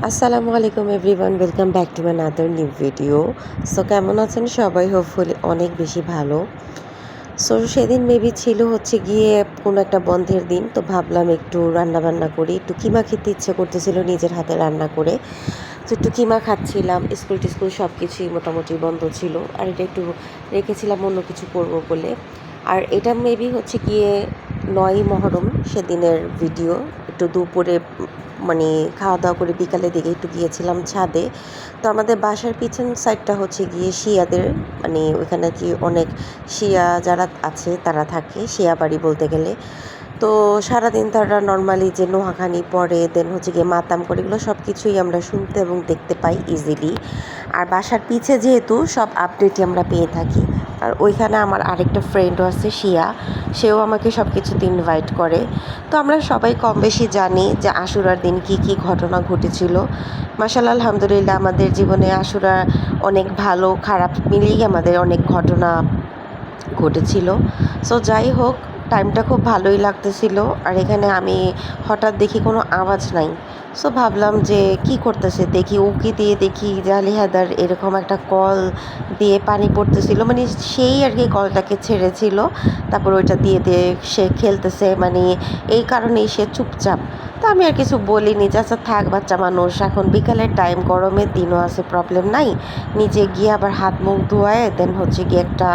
আসসালামু আলাইকুম everyone, welcome back to my another new video. So কেমন আছেন সবাই? হোপফুলি অনেক বেশি ভালো। সো সেদিন মেবি ছিল হচ্ছে গিয়ে কোনো একটা বন্ধের দিন, তো ভাবলাম একটু রান্না বান্না করি, একটু কিমা খেতে ইচ্ছে করতেছিল নিজের হাতে রান্না করে। তো একটু কিমা খাচ্ছিলাম, স্কুল টিস্কুল সব কিছুই মোটামুটি বন্ধ ছিল, আর এটা একটু রেখেছিলাম অন্য কিছু করবো বলে। আর এটা মেবি হচ্ছে গিয়ে 9ই মহরম সেদিনের ভিডিও। একটু দুপুরে মানে খাওয়া দাওয়া করে বিকালের দিকে একটু গিয়েছিলাম ছাদে। তো আমাদের বাসার পিছন সাইডটা হচ্ছে গিয়ে শিয়াদের, মানে ওইখানে কি অনেক শিয়া যারা আছে তারা থাকে, শিয়া বাড়ি বলতে গেলে। তো সারাদিন তারা নর্মালি যে নোহাখানি পড়ে, দেন হচ্ছে গিয়ে মাতাম করে, এগুলো সব কিছুই আমরা শুনতে এবং দেখতে পাই ইজিলি। আর বাসার পিছে যেহেতু সব আপডেটই আমরা পেয়ে থাকি। আর ওইখানে আমার আরেকটা ফ্রেন্ডও আছে শিয়া, সেও আমাকে সব কিছুতে ইনভাইট করে। তো আমরা সবাই কম বেশি জানি যে আশুরার দিন কি কি ঘটনা ঘটেছিল। মাশাআল্লাহ, আলহামদুলিল্লাহ, আমাদের জীবনে আশুরা অনেক ভালো খারাপ মিলিয়ে আমাদের অনেক ঘটনা ঘটেছিল। সো যাই হোক, টাইমটা খুব ভালোই লাগতেছিল। আর এখানে আমি হঠাৎ দেখি কোনো আওয়াজ নাই। সো ভাবলাম যে কি করতেছে, দেখি উকি দিয়ে দেখি যে আলী হায়দার এরকম একটা কল দিয়ে পানি পড়তেছিল, মানে সেই আর কি কলটাকে ছেড়েছিল, তারপর ওইটা দিয়ে দিয়ে সে খেলতেছে, মানে এই কারণেই সে চুপচাপ। তো আমি আর কিছু বলিনি, যে আচ্ছা থাক, বাচ্চা মানুষ, এখন বিকালের টাইম, গরমের দিনও আছে, প্রবলেম নাই। নিচে গিয়ে আবার হাত মুখ ধোয়ায় দেন হচ্ছে গিয়ে একটা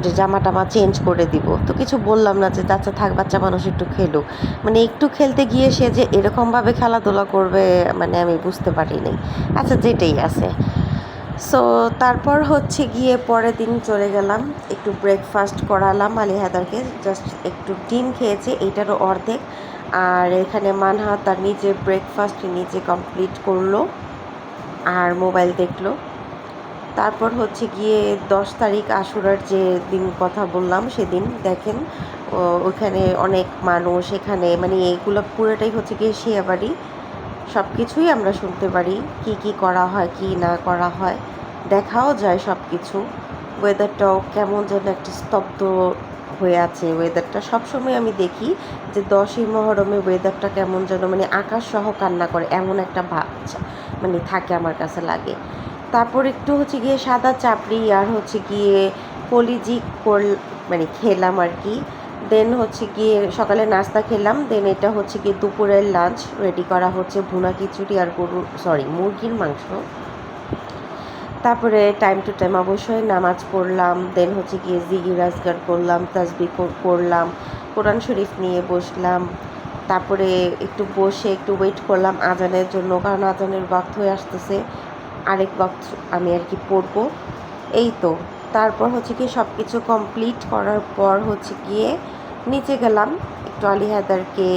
যে জামা টামা চেঞ্জ করে দিব। তো কিছু বললাম না, যে আচ্ছা থাক, বাচ্চা মানুষ একটু খেলুক। মানে একটু খেলতে গিয়ে সে যে এরকমভাবে খেলাধুলা করবে, মানে আমি বুঝতে পারিনি। আচ্ছা, যেটাই আছে। সো তারপর হচ্ছে গিয়ে পরের দিন চলে গেলাম, একটু ব্রেকফাস্ট করালাম আলী হায়দারকে। জাস্ট একটু ডিম খেয়েছে, এইটারও অর্ধেক। আর এখানে মানহা তার নিজের ব্রেকফাস্ট নিজে কমপ্লিট করলো আর মোবাইল দেখলো। তারপর হচ্ছে গিয়ে 10 তারিখ আশুরার যে দিন কথা বললাম, সেদিন দেখেন ওখানে অনেক মানুষ, এখানে মানে এইগুলো পুরোটাই হচ্ছে গিয়ে শিয়া বাড়ি। সব কিছুই আমরা শুনতে পারি, কি কি করা হয় কি না করা হয়, দেখাও যায় সব কিছু। ওয়েদারটাও কেমন যেন একটা স্তব্ধ হয়ে আছে ওয়েদারটা। সবসময় আমি দেখি যে 10ই মহরমে ওয়েদারটা কেমন যেন, মানে আকাশ সহ কান্না করে এমন একটা ভাব মানে থাকে, আমার কাছে লাগে। তারপর একটু হচ্ছে গিয়ে সাদা চাপড়ি আর হচ্ছে গিয়ে কলিজি মানে খেলাম আর কি। দেন হচ্ছে গিয়ে সকালে নাস্তা খেলাম, দেন এটা হচ্ছে গিয়ে দুপুরের লাঞ্চ রেডি করা হচ্ছে, ভুনা খিচুড়ি আর মুরগির মাংস। তারপরে টাইম টু টাইম অবশ্যই নামাজ পড়লাম, দেন হচ্ছে গিয়ে জিগির আজগার করলাম, তাসবিহ করলাম, কোরআন শরীফ নিয়ে বসলাম। তারপরে একটু বসে একটু ওয়েট করলাম আজানের জন্য, কারণ আজানের ওয়াক্ত হয়ে আসতেছে, আরেক ওয়াক্ত আমি আর কি পড়বো। এই তো। তারপর হচ্ছে গিয়ে সব কিছু কমপ্লিট করার পর হচ্ছে গিয়ে নিচে গেলাম, একটু আলী হায়দারকে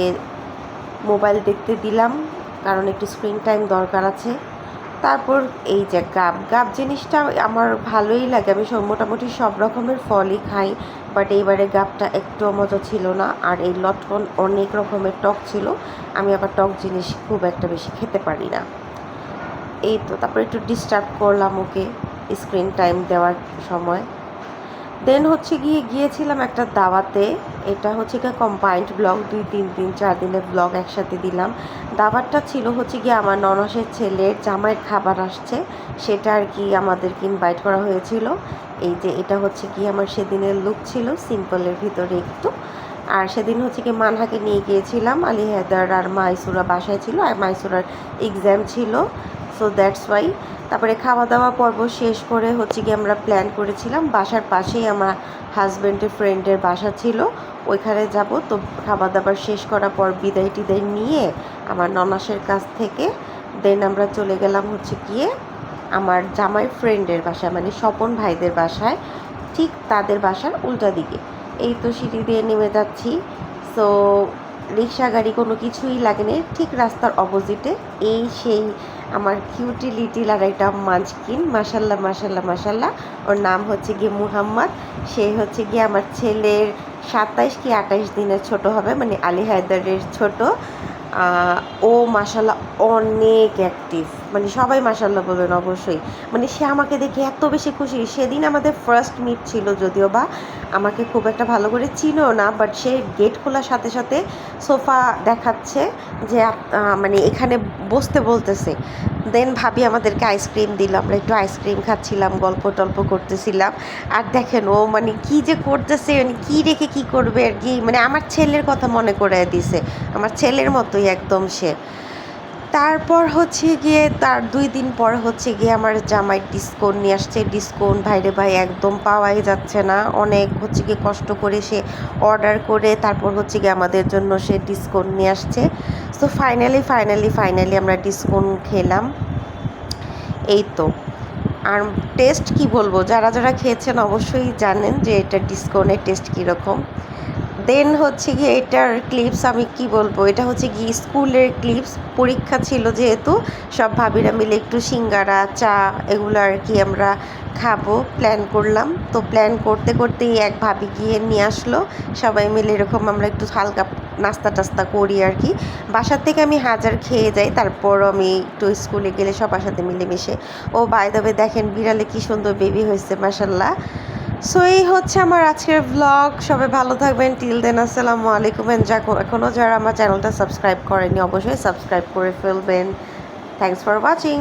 মোবাইল দেখতে দিলাম, কারণ একটু স্ক্রিন টাইম দরকার আছে। তারপর এই যে গাব জিনিসটা আমার ভালোই লাগে, আমি মোটামুটি সব রকমের ফলই খাই, বাট এইবারে গাবটা একটু মজা ছিল না। আর এই লটকন অনেক রকমের টক ছিল, আমি আবার টক জিনিস খুব একটা বেশি খেতে পারি না। এই তো, তারপর একটু ডিস্টার্ব করলাম ওকে স্ক্রিন টাইম দেওয়ার সময়। দেন হচ্ছে গিয়েছিলাম একটা দাওয়াতে। এটা হচ্ছে গিয়ে কম্বাইন্ড ব্লগ, 2 3 দিন 4 দিনের ব্লগ একসাথে দিলাম। দাওয়াতটা ছিল হচ্ছে গিয়ে আমার ননসের ছেলের জামাইয়ের খাবার আসছে, সেটা আর কি আমাদেরকে ইনভাইট করা হয়েছিল। এই যে এটা হচ্ছে কি আমার সেদিনের লুক ছিল, সিম্পলের ভিতরে একটু। আর সেদিন হচ্ছে কি মানহাকে নিয়ে গিয়েছিলাম, আলী হায়দার আর মাইসুরা বাসায় ছিল, আর মাইসুরার এক্সাম ছিল, সো দ্যাটস ওয়াই। তারপরে খাওয়া দাওয়া পর্ব শেষ করে হচ্ছে কি আমরা প্ল্যান করেছিলাম, বাসার পাশেই আমার হাজব্যান্ডের ফ্রেন্ডের বাসা ছিল, ওইখানে যাব। তো খাওয়া দাওয়া শেষ করার পর বিদায় টিদায় নিয়ে আমার ননাসের কাছ থেকে দেন আমরা চলে গেলাম হচ্ছে গিয়ে আমার জামাই ফ্রেন্ডের বাসায়, মানে স্বপন ভাইদের বাসায়, ঠিক তাদের বাসার উল্টা দিকে। এই তো সিঁড়ি দিয়ে নেমে যাচ্ছি। সো রিক্সা গাড়ি কোনো কিছুই লাগেনি, ঠিক রাস্তার অপোজিটে এই সেই আমার কিউটি লিটিল আর একটা মাঞ্চকিন, মাশাল্লাহ মাশাল্লাহ মাশাল্লাহ, ওর নাম হচ্ছে গিয়ে মুহাম্মদ। সে হচ্ছে গিয়ে আমার ছেলের 27 কি 28 দিনের ছোট হবে, মানে আলী হায়দারের ছোট। ও মাশাল্লাহ অনেক অ্যাক্টিভ, মানে সবাই মাশাআল্লাহ বলবেন অবশ্যই। মানে সে আমাকে দেখে এত বেশি খুশি। সেদিন আমাদের ফার্স্ট মিট ছিল যদিও বা আমাকে খুব একটা ভালো করে চিনেও না। বাট সে গেট খোলার সাথে, সাথে সোফা দেখাচ্ছে যে মানে এখানে বসতে বলতেছে। দেন ভাবি আমাদেরকে আইসক্রিম দিল। আমরা একটু আইসক্রিম খাচ্ছিলাম, গল্প-টল্প করতেছিলাম। আর দেখেন ও মানে কী যে করতেছে, মানে কী রেখে কী করবে আরকি। মানে আমার ছেলের কথা মনে করাইয়া দিছে। আমার ছেলের মতোই একদম সে। তারপর হচ্ছে গিয়ে তার ২ দিন পর হচ্ছে গিয়ে আমার জামাই ডিসকোন নিয়ে আসছে। ডিসকোন ভাইরে ভাই একদম পাওয়াই যাচ্ছে না। অনেক হচ্ছে গিয়ে কষ্ট করে সে অর্ডার করে তারপর হচ্ছে গিয়ে আমাদের জন্য সে ডিসকোন নিয়ে আসছে। সো ফাইনালি আমরা ডিসকোন খেলাম। এই তো। আর টেস্ট কি বলবো? যারা খেয়েছেন অবশ্যই জানেন যে এটা ডিসকনের টেস্ট কীরকম। দেন হচ্ছে গিয়ে এটার ক্লিপস আমি কি বলবো, এটা হচ্ছে গিয়ে স্কুলের ক্লিপস। পরীক্ষা ছিল যেহেতু সব ভাবিরা মিলে একটু সিঙ্গারা, চা এগুলো আর কি আমরা খাবো প্ল্যান করলাম। তো প্ল্যান করতেই এক ভাবি গিয়ে নিয়ে আসলো। সবাই মিলে এরকম আমরা একটু হালকা নাস্তা-টাস্তা করি আর কি। বাসার থেকে আমি হাজার খেয়ে যাই, তারপর আমি একটু স্কুলে গেলে সবার সাথে মিলেমিশে। ও বাই দ্য ওয়ে দেখেন বিড়ালে কি সুন্দর বেবি হয়েছে মাশাআল্লাহ। সো এই হচ্ছে আমার আজকের ভ্লগ। সবাই ভালো থাকবেন। টিল দেন আসসালামু আলাইকুম। এন্ড এখনও যারা আমার চ্যানেলটা সাবস্ক্রাইব করেনি অবশ্যই সাবস্ক্রাইব করে ফেলবেন। Thanks for watching.